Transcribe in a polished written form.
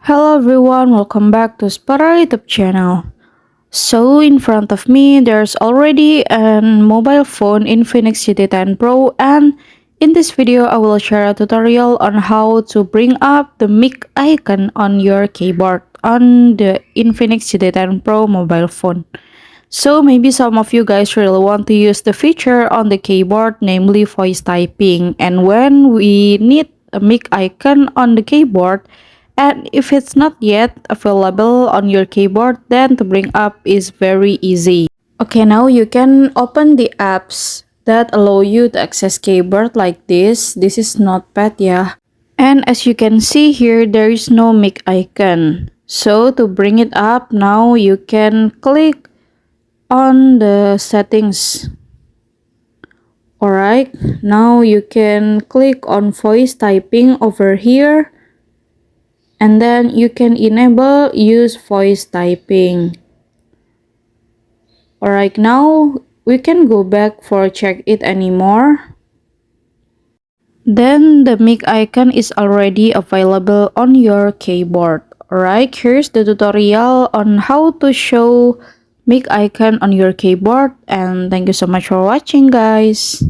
Hello everyone, welcome back to Spara YouTube channel. So in front of me there's already a mobile phone Infinix GT10 Pro, and in this video I will share a tutorial on how to bring up the mic icon on your keyboard on the Infinix GT10 Pro mobile phone. So maybe some of you guys really want to use the feature on the keyboard, namely voice typing, and when we need a mic icon on the keyboard and if it's not yet available on your keyboard, then to bring up is very easy. Okay, now you can open the apps that allow you to access keyboard like this. This is Notepad, yeah. And as you can see here, there is no mic icon. So to bring it up, now you can click on the settings. Alright, now you can click on voice typing over here, and then you can enable use voice typing. Alright, now we can go back for check it anymore. Then the mic icon is already available on your keyboard. Alright, here's the tutorial on how to show mic icon on your keyboard, and thank you so much for watching, guys.